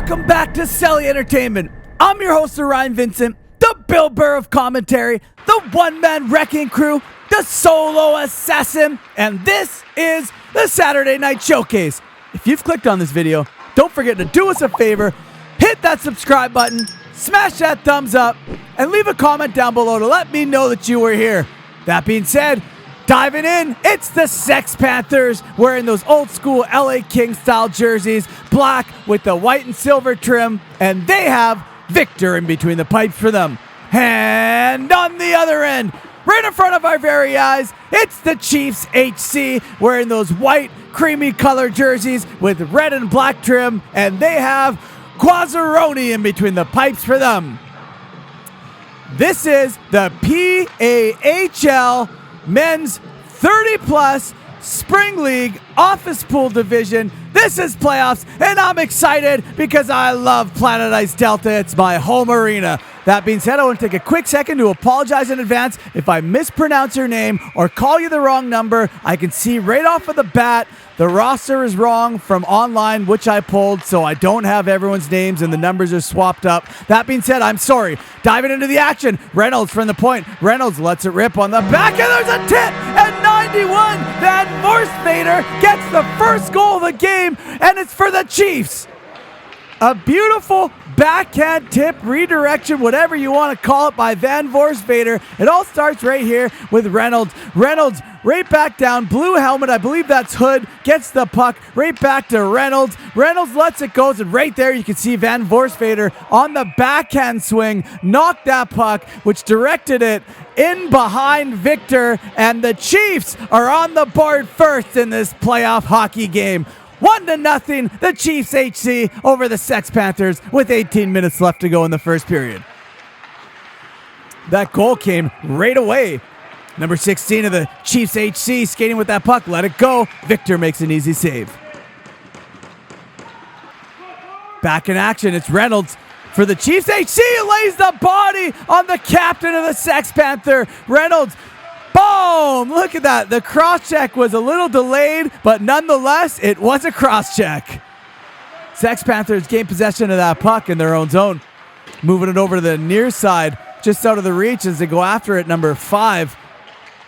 Welcome back to Celly Entertainment. I'm your host, Orion Vincent, the Bill Burr of commentary, the one-man wrecking crew, the solo assassin, and this is the Saturday Night Showcase. If you've clicked on this video, don't forget to do us a favor, hit that subscribe button, smash that thumbs up, and leave a comment down below to let me know that you were here. That being said, diving in, it's the Sex Panthers wearing those old school LA Kings style jerseys, black with the white and silver trim, and they have Victor in between the pipes for them. And on the other end, right in front of our very eyes, it's the Chiefs HC wearing those white creamy color jerseys with red and black trim, and they have Quazzaroni in between the pipes for them. This is the PAHL Men's 30-plus Spring League Office Pool Division. This is playoffs, and I'm excited because I love Planet Ice Delta. It's my home arena. That being said, I want to take a quick second to apologize in advance if I mispronounce your name or call you the wrong number. I can see right off of the bat the roster is wrong from online, which I pulled, so I don't have everyone's names and the numbers are swapped up. That being said, I'm sorry. Diving into the action, Reynolds from the point. Reynolds lets it rip on the back, and there's a tip at 91. Van Vorstvader gets the first goal of the game, and it's for the Chiefs. A beautiful backhand tip, redirection, whatever you want to call it, by Van Vorstvader. It all starts right here with Reynolds. Reynolds right back down, blue helmet, I believe that's Hood, gets the puck right back to Reynolds. Reynolds lets it go, and right there you can see Van Vorstvader on the backhand swing, knocked that puck, which directed it in behind Victor, and the Chiefs are on the board first in this playoff hockey game. 1-0, the Chiefs HC over the Sex Panthers with 18 minutes left to go in the first period. That goal came right away. Number 16 of the Chiefs HC skating with that puck, let it go. Victor makes an easy save. Back in action, it's Reynolds for the Chiefs HC, lays the body on the captain of the Sex Panther. Reynolds, boom! Look at that. The cross-check was a little delayed, but nonetheless, it was a cross-check. Sex Panthers gain possession of that puck in their own zone. Moving it over to the near side, just out of the reach as they go after it, number 5.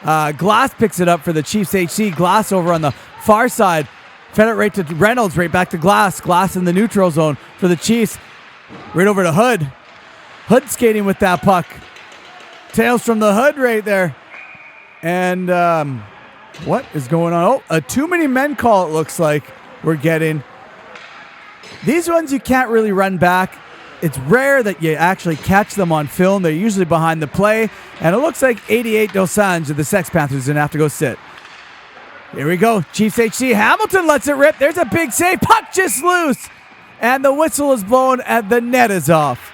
Glass picks it up for the Chiefs HC. Glass over on the far side. Fed it right to Reynolds, right back to Glass. Glass in the neutral zone for the Chiefs. Right over to Hood. Hood skating with that puck. Tails from the Hood right there. And what is going on? Oh, a too many men call, it looks like we're getting. These ones you can't really run back. It's rare that you actually catch them on film. They're usually behind the play. And it looks like 88 Dosanjh of the Sex Panthers is going to have to go sit. Here we go. Chiefs HC. Hamilton lets it rip. There's a big save. Puck just loose. And the whistle is blown and the net is off.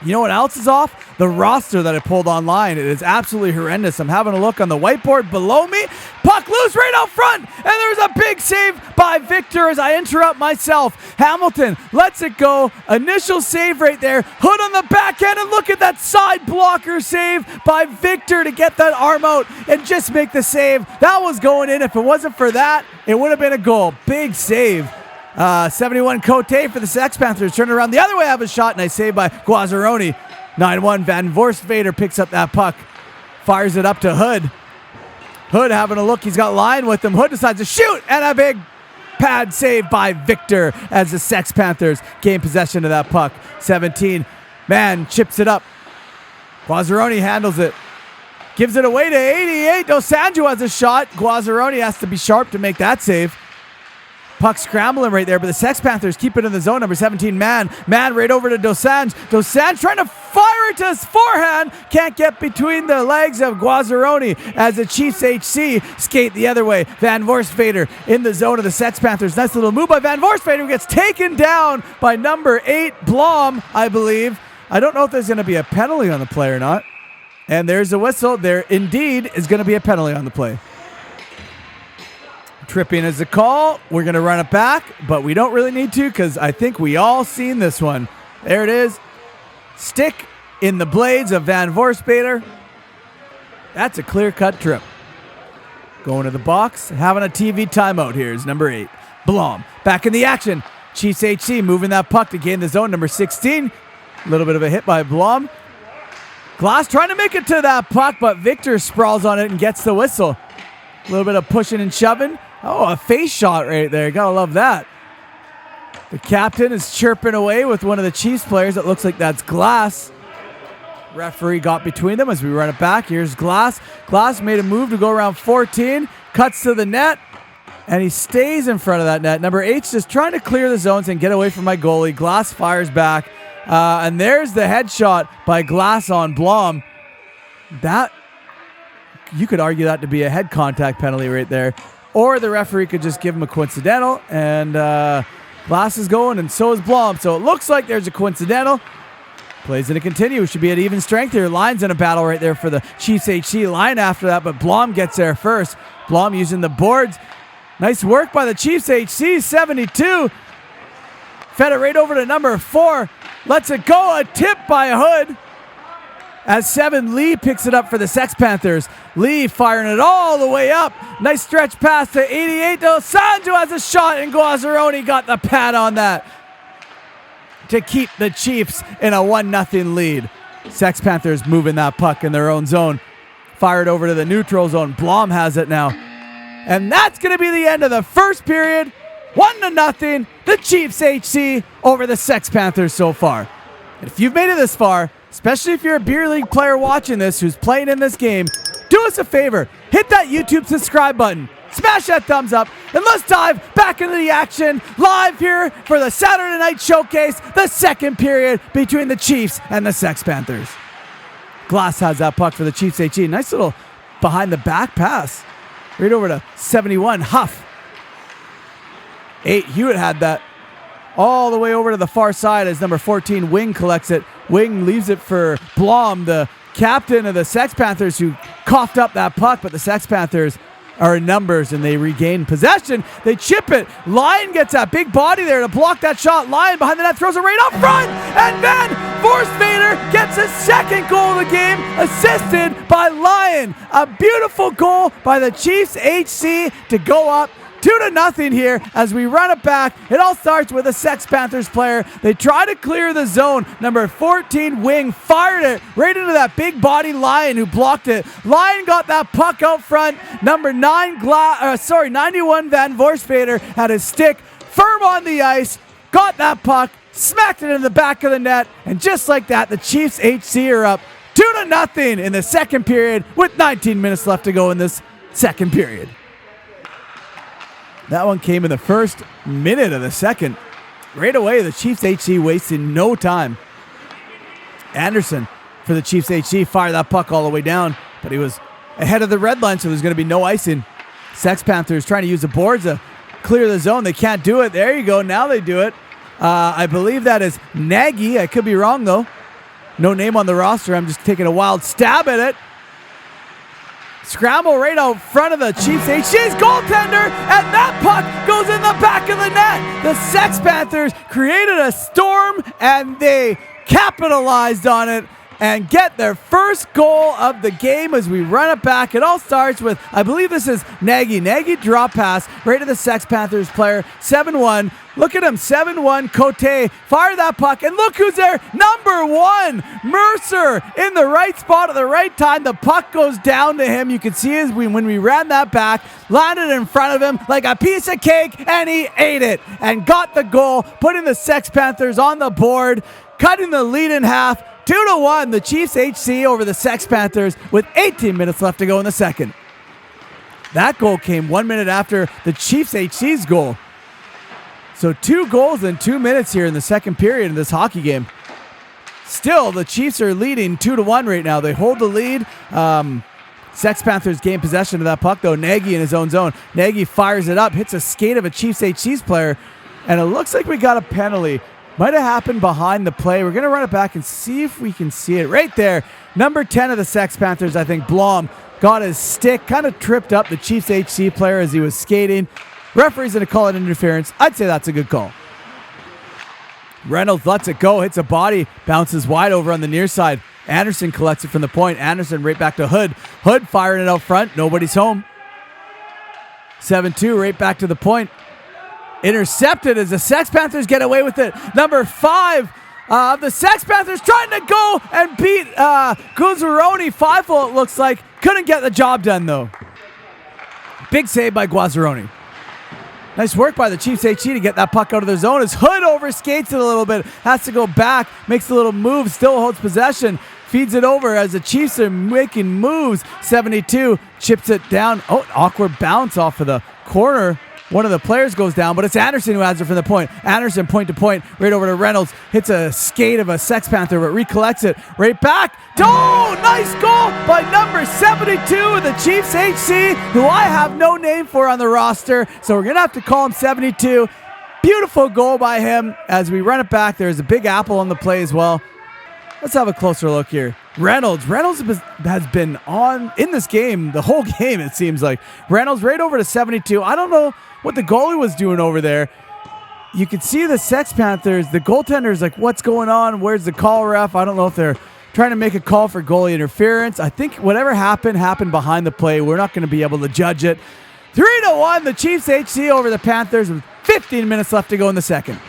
You know what else is off? The roster that I pulled online. It is absolutely horrendous. I'm having a look on the whiteboard below me. Puck loose right out front. And there's a big save by Victor as I interrupt myself. Hamilton lets it go. Initial save right there. Hood on the backhand. And look at that side blocker save by Victor to get that arm out and just make the save. That was going in. If it wasn't for that, it would have been a goal. Big save. 71 Cote for the Sex Panthers. Turn around the other way, have a shot, and I save by Quazzaroni. 9-1, Van Vorstvader picks up that puck. Fires it up to Hood. Hood having a look. He's got line with him. Hood decides to shoot, and a big pad save by Victor as the Sex Panthers gain possession of that puck. 17, man chips it up. Quazzaroni handles it. Gives it away to 88. Dosanjh has a shot. Quazzaroni has to be sharp to make that save. Puck scrambling right there, but the Sex Panthers keep it in the zone. Number 17, Man right over to Dosanjh. Dosanjh trying to fire it to his forehand. Can't get between the legs of Quazzaroni as the Chiefs HC skate the other way. Van Vorstvader in the zone of the Sex Panthers. Nice little move by Van Vorstvader, who gets taken down by number 8, Blom, I believe. I don't know if there's going to be a penalty on the play or not. And there's a whistle. There indeed is going to be a penalty on the play. Tripping is the call. We're going to run it back, but we don't really need to because I think we all seen this one. There it is. Stick in the blades of Van Vorstvader. That's a clear-cut trip. Going to the box, having a TV timeout here is number 8. Blom back in the action. Chiefs HC moving that puck to gain the zone. Number 16. A little bit of a hit by Blom. Glass trying to make it to that puck, but Victor sprawls on it and gets the whistle. A little bit of pushing and shoving. Oh, a face shot right there. Gotta love that. The captain is chirping away with one of the Chiefs players. It looks like that's Glass. Referee got between them as we run it back. Here's Glass. Glass made a move to go around 14. Cuts to the net. And he stays in front of that net. Number 8's just trying to clear the zones and get away from my goalie. Glass fires back. And there's the headshot by Glass on Blom. That, you could argue that to be a head contact penalty right there. Or the referee could just give him a coincidental. And Glass is going, and so is Blom. So it looks like there's a coincidental. Plays going to continue. Should be at even strength here. Line's in a battle right there for the Chiefs HC line after that, but Blom gets there first. Blom using the boards. Nice work by the Chiefs HC. 72. Fed it right over to number 4. Lets it go. A tip by Hood. As 7, Lee picks it up for the Sex Panthers. Lee firing it all the way up. Nice stretch pass to 88. Dos Sanjo has a shot, and Guazzaroni got the pad on that to keep the Chiefs in a 1-0 lead. Sex Panthers moving that puck in their own zone. Fired over to the neutral zone. Blom has it now. And that's going to be the end of the first period. 1-0. The Chiefs HC over the Sex Panthers so far. And if you've made it this far, especially if you're a beer league player watching this who's playing in this game, do us a favor. Hit that YouTube subscribe button. Smash that thumbs up. And let's dive back into the action live here for the Saturday Night Showcase, the second period between the Chiefs and the Sex Panthers. Glass has that puck for the Chiefs HC. Nice little behind the back pass. Right over to 71, Huff. 8, Hewitt had that all the way over to the far side as number 14, Wing, collects it. Wing leaves it for Blom, the captain of the Sex Panthers, who coughed up that puck, but the Sex Panthers are in numbers and they regain possession. They chip it. Lion gets that big body there to block that shot. Lion behind the net throws it right up front, and then Forsvader gets his second goal of the game, assisted by Lion. A beautiful goal by the Chiefs HC to go up 2-0 here as we run it back. It all starts with a Sex Panthers player. They try to clear the zone. Number 14, Wing, fired it right into that big body Lion who blocked it. Lion got that puck out front. Number 91 Van Forsvader had his stick firm on the ice, got that puck, smacked it in the back of the net, and just like that, the Chiefs HC are up 2-0 in the second period with 19 minutes left to go in this second period. That one came in the first minute of the second. Right away, the Chiefs HC wasted no time. Anderson for the Chiefs HC fired that puck all the way down, but he was ahead of the red line, so there's going to be no icing. Sex Panthers trying to use the boards to clear the zone. They can't do it. There you go. Now they do it. I believe that is Nagy. I could be wrong, though. No name on the roster. I'm just taking a wild stab at it. Scramble right out front of the Chiefs HC's goaltender, and that puck goes in the back of the net. The Sex Panthers created a storm, and they capitalized on it and get their first goal of the game as we run it back. It all starts with, I believe this is Nagy. Nagy drop pass right to the Sex Panthers player. 7-1. Look at him, 7-1, Cote. Fire that puck, and look who's there. Number 1, Mercer, in the right spot at the right time. The puck goes down to him. You can see as when we ran that back, landed in front of him like a piece of cake, and he ate it and got the goal, putting the Sex Panthers on the board, cutting the lead in half. 2-1, the Chiefs HC over the Sex Panthers with 18 minutes left to go in the second. That goal came 1 minute after the Chiefs HC's goal. So 2 goals in 2 minutes here in the second period in this hockey game. Still, the Chiefs are leading 2-1 right now. They hold the lead. Sex Panthers gain possession of that puck, though. Nagy in his own zone. Nagy fires it up, hits a skate of a Chiefs HC's player, and it looks like we got a penalty. Might have happened behind the play. We're going to run it back and see if we can see it. Right there, number 10 of the Sex Panthers, I think, Blom, got his stick, kind of tripped up the Chiefs HC player as he was skating. Referee's going to call it interference. I'd say that's a good call. Reynolds lets it go, hits a body, bounces wide over on the near side. Anderson collects it from the point. Anderson right back to Hood. Hood firing it out front. Nobody's home. 7-2 right back to the point. intercepted as the Sex Panthers get away with it. Number 5 of the Sex Panthers trying to go and beat Guazzaroni. 5-0 it looks like. Couldn't get the job done though. Big save by Guazzaroni. Nice work by the Chiefs HC to get that puck out of their zone. As Hood overskates it a little bit. Has to go back. Makes a little move. Still holds possession. Feeds it over as the Chiefs are making moves. 72 chips it down. Oh, awkward bounce off of the corner. One of the players goes down, but it's Anderson who has it from the point. Anderson point to point, right over to Reynolds. Hits a skate of a Sex Panther, but recollects it right back. Oh, nice goal by number 72 of the Chiefs HC, who I have no name for on the roster, so we're going to have to call him 72. Beautiful goal by him. As we run it back, there's a big apple on the play as well. Let's have a closer look here. Reynolds has been on in this game, the whole game it seems like. Reynolds right over to 72. I don't know what the goalie was doing over there. You can see the Sex Panthers, the goaltender's like, what's going on? Where's the call ref? I don't know if they're trying to make a call for goalie interference. I think whatever happened behind the play. We're not going to be able to judge it. 3-1, the Chiefs HC over the Panthers with 15 minutes left to go in the second.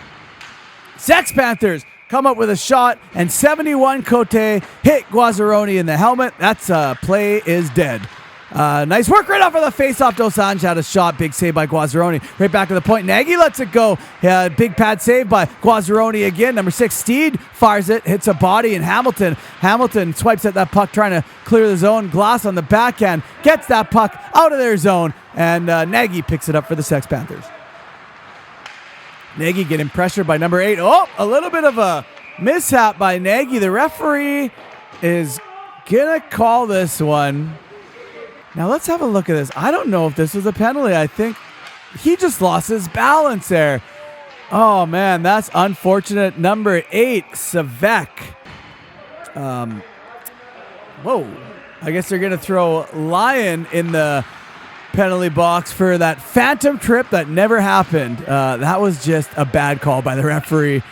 Sex Panthers come up with a shot, and 71 Cote hit Guazzaroni in the helmet. That's play is dead. Nice work right off of the face-off. Dos Anjos had a shot. Big save by Guazzaroni. Right back to the point. Nagy lets it go. Big pad save by Guazzaroni again. Number 6, Steed fires it. Hits a body in Hamilton. Hamilton swipes at that puck trying to clear the zone. Glass on the backhand. Gets that puck out of their zone. And Nagy picks it up for the Sex Panthers. Nagy getting pressured by number 8. Oh, a little bit of a mishap by Nagy. The referee is going to call this one. Now let's have a look at this. I don't know if this was a penalty. I think he just lost his balance there. Oh, man, that's unfortunate. Number 8, Savek. Whoa. I guess they're going to throw Lion in the penalty box for that phantom trip that never happened. That was just a bad call by the referee.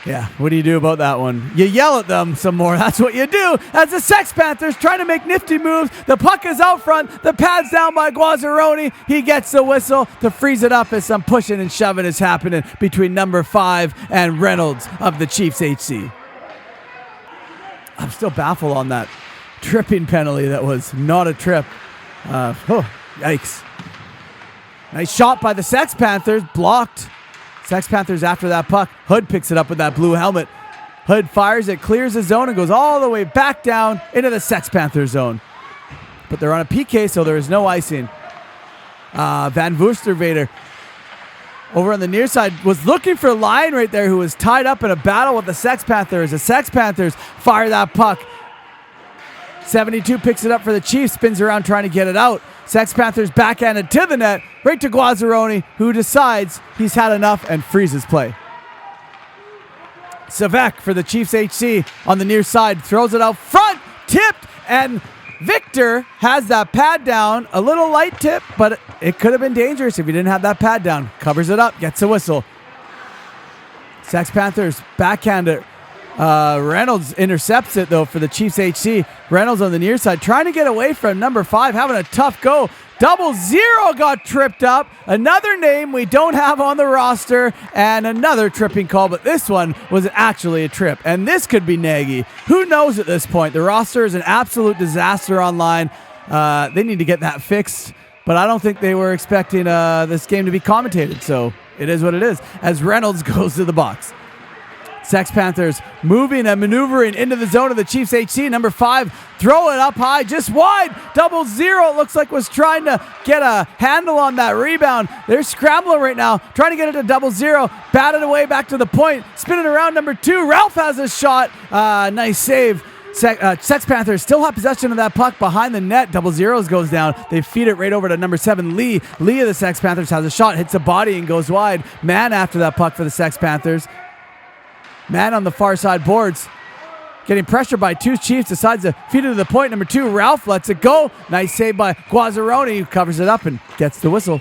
Yeah, what do you do about that one? You yell at them some more. That's what you do. As the Sex Panthers trying to make nifty moves. The puck is out front. The pad's down by Guazzaroni. He gets the whistle to freeze it up as some pushing and shoving is happening between number 5 and Reynolds of the Chiefs HC. I'm still baffled on that tripping penalty. That was not a trip. Yikes. Nice shot by the Sex Panthers. Blocked. Sex Panthers after that puck. Hood picks it up with that blue helmet. Hood fires it, clears the zone, and goes all the way back down into the Sex Panther zone. But they're on a PK, so there is no icing. Van Woostervader over on the near side was looking for Lion right there, who was tied up in a battle with the Sex Panthers. The Sex Panthers fire that puck. 72 picks it up for the Chiefs, spins around trying to get it out. Sex Panthers backhanded to the net, right to Guazzaroni, who decides he's had enough and freezes play. Savek for the Chiefs HC on the near side, throws it out front, tipped, and Victor has that pad down. A little light tip, but it could have been dangerous if he didn't have that pad down. Covers it up, gets a whistle. Sex Panthers backhander. Reynolds intercepts it, though, for the Chiefs HC. Reynolds on the near side, trying to get away from number 5, having a tough go. 00 got tripped up. Another name we don't have on the roster, and another tripping call, but this one was actually a trip. And this could be Nagy. Who knows at this point? The roster is an absolute disaster online. They need to get that fixed, but I don't think they were expecting this game to be commentated, so it is what it is, as Reynolds goes to the box. Sex Panthers moving and maneuvering into the zone of the Chiefs HC. Number 5, throw it up high, just wide. 00, it looks like, was trying to get a handle on that rebound. They're scrambling right now, trying to get it to 00. Batted away back to the point. Spinning around number 2. Ralph has a shot. Nice save. Sex Panthers still have possession of that puck behind the net. 00 goes down. They feed it right over to number 7, Lee. Lee of the Sex Panthers has a shot, hits a body and goes wide. Man after that puck for the Sex Panthers. Man on the far side boards. Getting pressured by 2 Chiefs. Decides to feed it to the point. Number 2, Ralph lets it go. Nice save by Guazzaroni, who covers it up and gets the whistle.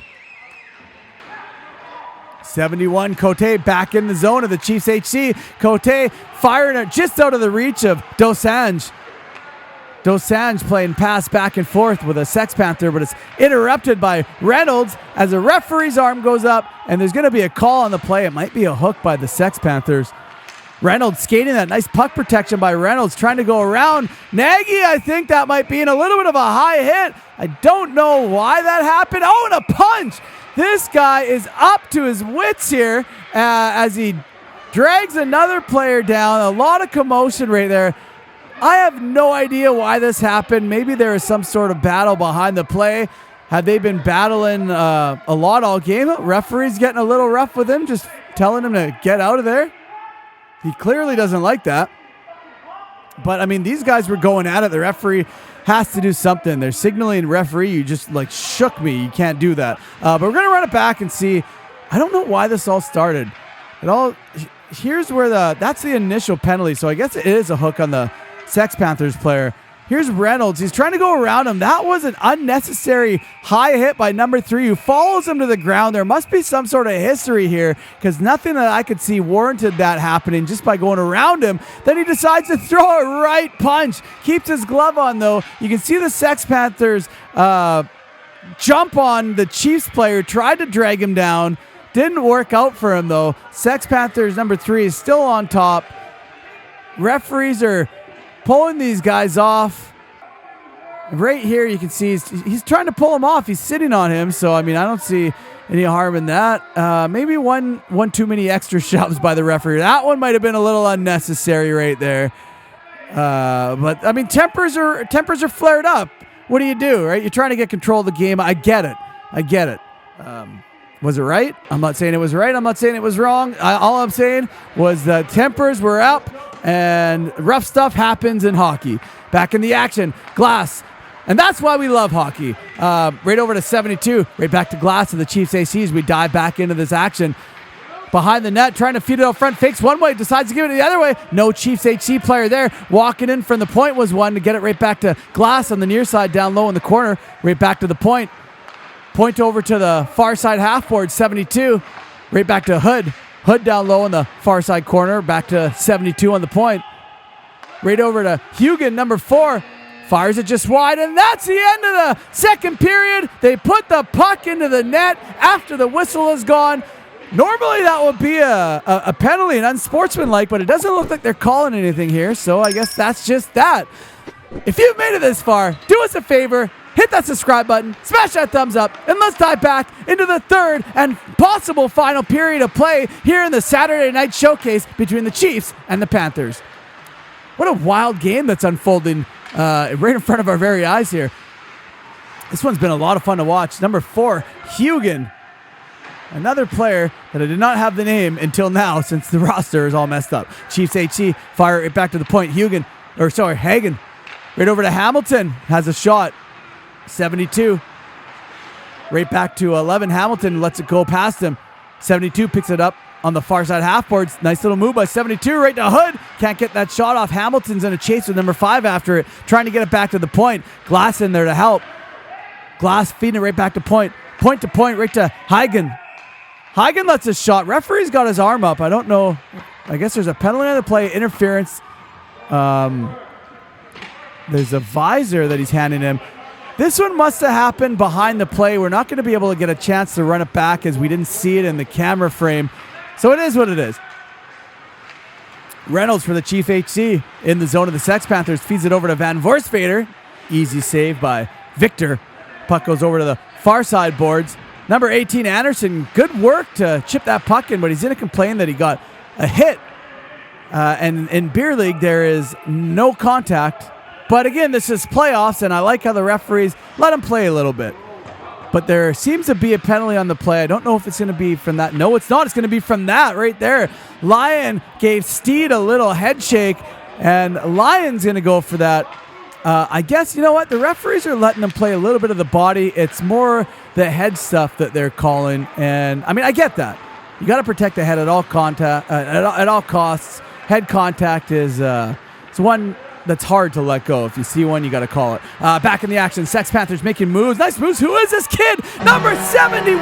71, Cote back in the zone of the Chiefs HC. Cote firing it just out of the reach of Dos Anjos. Dosanjh playing pass back and forth with a Sex Panther, but it's interrupted by Reynolds as the referee's arm goes up, and there's going to be a call on the play. It might be a hook by the Sex Panthers. Reynolds skating that nice puck protection by Reynolds, trying to go around Nagy. I think that might be in a little bit of a high hit. I don't know why that happened. Oh, and a punch. This guy is up to his wits here as he drags another player down. A lot of commotion right there. I have no idea why this happened. Maybe there is some sort of battle behind the play. Have they been battling a lot all game? Referee's getting a little rough with him, just telling him to get out of there. He clearly doesn't like that. But, I mean, these guys were going at it. The referee has to do something. They're signaling, referee, you just, like, shook me. You can't do that. But we're going to run it back and see. I don't know why this all started. Here's where that's the initial penalty. So I guess it is a hook on the Sex Panthers player. Here's Reynolds. He's trying to go around him. That was an unnecessary high hit by number 3 who follows him to the ground. There must be some sort of history here because nothing that I could see warranted that happening just by going around him. Then he decides to throw a right punch. Keeps his glove on, though. You can see the Sex Panthers jump on the Chiefs player, tried to drag him down. Didn't work out for him, though. Sex Panthers number 3 is still on top. Referees are pulling these guys off. Right here you can see he's trying to pull him off. He's sitting on him, so I mean I don't see any harm in that. Maybe one too many extra shoves by the referee. That one might have been a little unnecessary right there. But I mean tempers are flared up. What do you do, right? You're trying to get control of the game. I get it. Was it right? I'm not saying it was right. I'm not saying it was wrong. All I'm saying was the tempers were up and rough stuff happens in hockey. Back in the action, Glass. And that's why we love hockey. Right over to 72. Right back to Glass and the Chiefs ACs. We dive back into this action. Behind the net, trying to feed it out front. Fakes one way, decides to give it the other way. No Chiefs HC player there. Walking in from the point was one to get it right back to Glass on the near side, down low in the corner. Right back to the point. Point over to the far side half board, 72. Right back to Hood. Hood down low in the far side corner. Back to 72 on the point. Right over to Hugan, number 4. Fires it just wide, and that's the end of the second period. They put the puck into the net after the whistle is gone. Normally that would be a penalty, an unsportsmanlike, but it doesn't look like they're calling anything here, so I guess that's just that. If you've made it this far, do us a favor. Hit that subscribe button, smash that thumbs up, and let's dive back into the third and possible final period of play here in the Saturday night showcase between the Chiefs and the Panthers. What a wild game that's unfolding right in front of our very eyes here. This one's been a lot of fun to watch. Number 4, Hugan. Another player that I did not have the name until now since the roster is all messed up. Chiefs HC, fire it back to the point. Hagen. Right over to Hamilton, has a shot. 72. Right back to 11. Hamilton lets it go past him. 72 picks it up on the far side half boards. Nice little move by 72 right to Hood. Can't get that shot off. Hamilton's in a chase with number 5 after it, trying to get it back to the point. Glass in there to help. Glass feeding it right back to point. Point to point right to Hagen. Hagen lets a shot. Referee's got his arm up. I don't know. I guess there's a penalty on the play. Interference. There's a visor that he's handing him. This one must have happened behind the play. We're not going to be able to get a chance to run it back as we didn't see it in the camera frame. So it is what it is. Reynolds for the Chief HC in the zone of the Sex Panthers. Feeds it over to Van Voorsvader. Easy save by Victor. Puck goes over to the far side boards. Number 18, Anderson. Good work to chip that puck in, but he's going to complain that he got a hit. And in beer league, there is no contact. But again, this is playoffs, and I like how the referees let him play a little bit. But there seems to be a penalty on the play. I don't know if it's going to be from that. No, it's not. It's going to be from that right there. Lion gave Steed a little head shake, and Lion's going to go for that. I guess, you know what? The referees are letting them play a little bit of the body. It's more the head stuff that they're calling. And, I mean, I get that. You got to protect the head at all at all costs. Head contact is it's one that's hard to let go. If you see one, you got to call it. Back in the action, Sex Panthers making moves. Nice moves. Who is this kid? Number 71,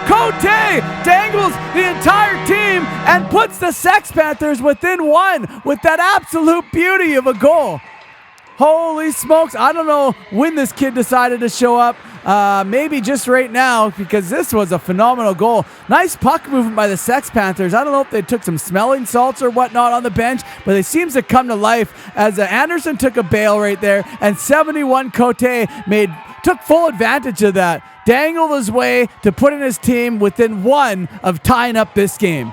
Cote, dangles the entire team and puts the Sex Panthers within 1 with that absolute beauty of a goal. Holy smokes. I don't know when this kid decided to show up. Maybe just right now, because this was a phenomenal goal. Nice puck movement by the Sex Panthers. I don't know if they took some smelling salts or whatnot on the bench, but it seems to come to life as Anderson took a bail right there, and 71 Cote took full advantage of that. Dangled his way to putting his team within one of tying up this game.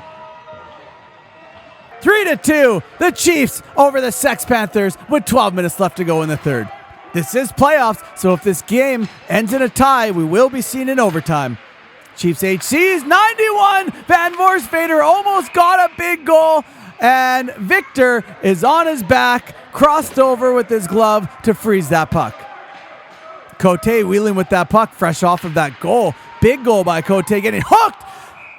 3-2, the Chiefs over the Sex Panthers with 12 minutes left to go in the third. This is playoffs, so if this game ends in a tie, we will be seen in overtime. Chiefs HC's 91. Van Voorsvader almost got a big goal, and Victor is on his back, crossed over with his glove to freeze that puck. Cote wheeling with that puck, fresh off of that goal. Big goal by Cote, getting hooked.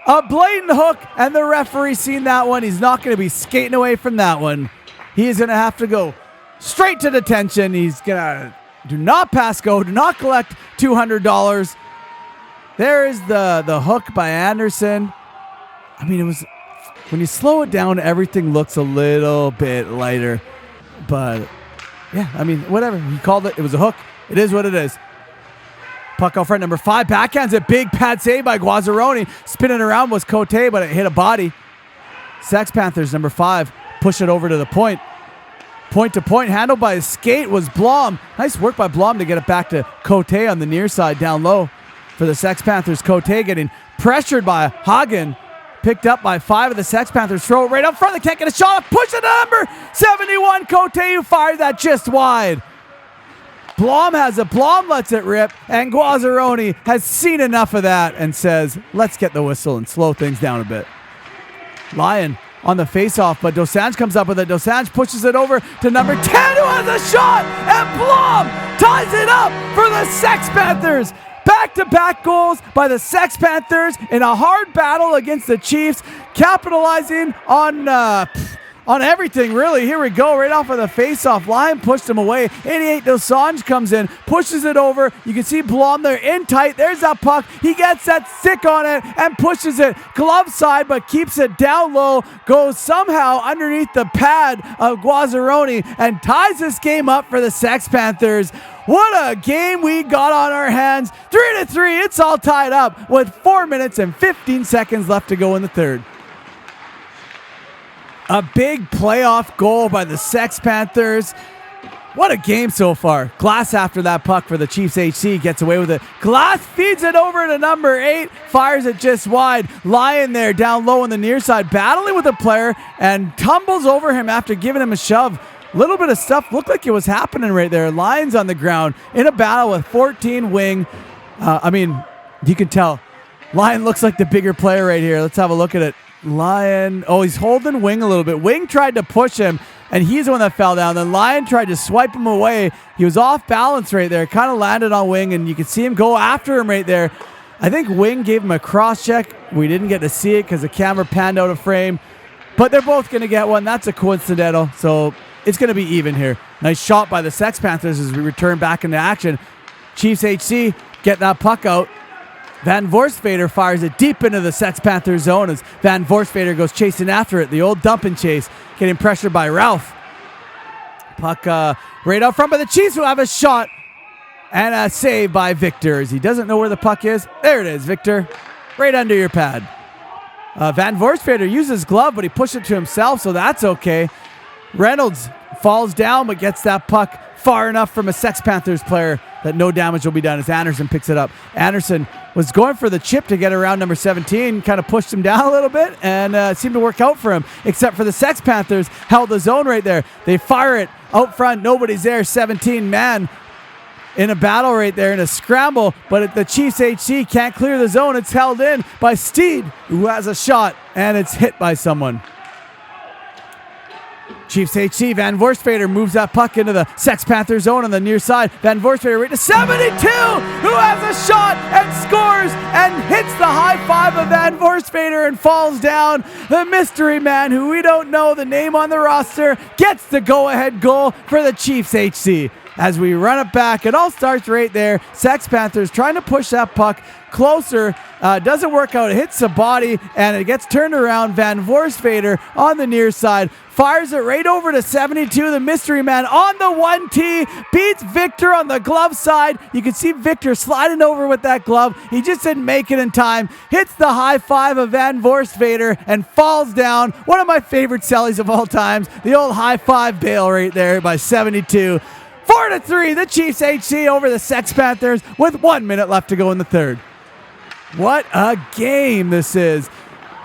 A blatant hook, and the referee seen that one. He's not going to be skating away from that one. He is going to have to go straight to detention. He's going to do not pass go, do not collect $200. There is the hook by Anderson. I mean, it was, when you slow it down, everything looks a little bit lighter. But, yeah, I mean, whatever. He called it. It was a hook. It is what it is. Puck out front, number 5. Backhands it. Big pad save by Guazzaroni. Spinning around was Cote, but it hit a body. Sex Panthers, number 5. Push it over to the point. Point to point. Handled by his skate was Blom. Nice work by Blom to get it back to Cote on the near side down low. For the Sex Panthers, Cote getting pressured by Hagen. Picked up by 5 of the Sex Panthers. Throw it right up front. They can't get a shot off. Push it to number 71. Cote, who fired that just wide. Blom has it. Blom lets it rip, and Guazzaroni has seen enough of that and says, let's get the whistle and slow things down a bit. Lyon on the face-off, but Dosanjh comes up with it. Dosanjh pushes it over to number 10, who has a shot, and Blom ties it up for the Sex Panthers. Back-to-back goals by the Sex Panthers in a hard battle against the Chiefs, capitalizing on everything, really. Here we go, right off of the face-off. Lyon pushed him away. 88 Dosanjh comes in, pushes it over. You can see Blom there in tight. There's that puck. He gets that stick on it and pushes it glove side, but keeps it down low. Goes somehow underneath the pad of Guazzaroni and ties this game up for the Sex Panthers. What a game we got on our hands. 3-3. It's all tied up with 4 minutes and 15 seconds left to go in the third. A big playoff goal by the Sex Panthers. What a game so far. Glass after that puck for the Chiefs HC gets away with it. Glass feeds it over to number 8. Fires it just wide. Lyon there down low on the near side, battling with a player and tumbles over him after giving him a shove. Little bit of stuff looked like it was happening right there. Lyon's on the ground in a battle with 14 wing. You can tell. Lyon looks like the bigger player right here. Let's have a look at it. Lyon, he's holding Wing a little bit. Wing tried to push him, and he's the one that fell down. Then Lyon tried to swipe him away. He was off balance right there. Kind of landed on Wing, and you can see him go after him right there. I think Wing gave him a cross check. We didn't get to see it because the camera panned out of frame. But they're both going to get one. That's a coincidental. So it's going to be even here. Nice shot by the Sex Panthers as we return back into action. Chiefs HC get that puck out. Van Voorsvader fires it deep into the Sex Panthers zone as Van Voorsvader goes chasing after it. The old dump and chase, getting pressured by Ralph. Puck right out front by the Chiefs, who have a shot and a save by Victor as he doesn't know where the puck is. There it is, Victor. Right under your pad. Van Voorsvader uses his glove, but he pushed it to himself, so that's okay. Reynolds falls down, but gets that puck far enough from a Sex Panthers player that no damage will be done as Anderson picks it up. Anderson was going for the chip to get around number 17, kind of pushed him down a little bit, and it seemed to work out for him, except for the Sex Panthers held the zone right there. They fire it out front. Nobody's there. 17-man in a battle right there, in a scramble, but the Chiefs HC can't clear the zone. It's held in by Steed, who has a shot, and it's hit by someone. Chiefs HC, Van Voorsvader moves that puck into the Sex Panther zone on the near side. Van Voorsvader right to 72, who has a shot and scores and hits the high five of Van Voorsvader and falls down. The mystery man, who we don't know the name on the roster, gets the go-ahead goal for the Chiefs HC. as we run it back. It all starts right there. Sex Panthers trying to push that puck closer. Doesn't work out. It hits the body, and it gets turned around. Van Voorsvader on the near side fires it right over to 72. The mystery man on the 1T beats Victor on the glove side. You can see Victor sliding over with that glove. He just didn't make it in time. Hits the high five of Van Voorsvader and falls down. One of my favorite Cellys of all times. The old high five bail right there by 72. 4-3, the Chiefs HC over the Sex Panthers with 1 minute left to go in the third. What a game this is.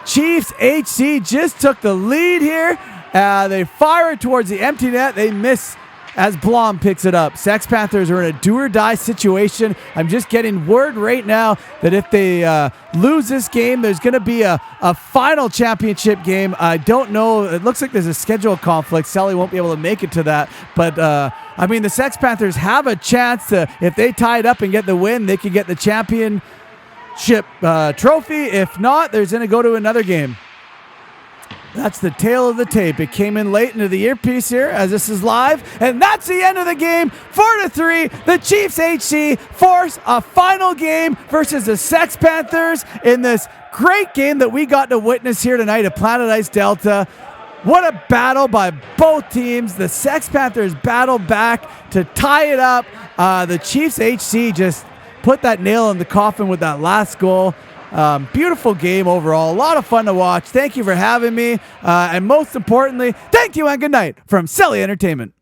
Chiefs HC just took the lead here. They fire it towards the empty net. They miss as Blom picks it up. Sex Panthers are in a do-or-die situation. I'm just getting word right now that if they lose this game, there's going to be a final championship game. I don't know. It looks like there's a schedule conflict. Celly won't be able to make it to that. But, I mean, the Sex Panthers have a chance to, if they tie it up and get the win, they could get the championship trophy. If not, there's going to go to another game. That's the tail of the tape. It came in late into the earpiece here as this is live. And that's the end of the game. 4-3. The Chiefs HC force a final game versus the Sex Panthers in this great game that we got to witness here tonight at Planet Ice Delta. What a battle by both teams. The Sex Panthers battled back to tie it up. The Chiefs HC just put that nail in the coffin with that last goal. Beautiful game overall. A lot of fun to watch. Thank you for having me. And most importantly, thank you and good night from Celly Entertainment.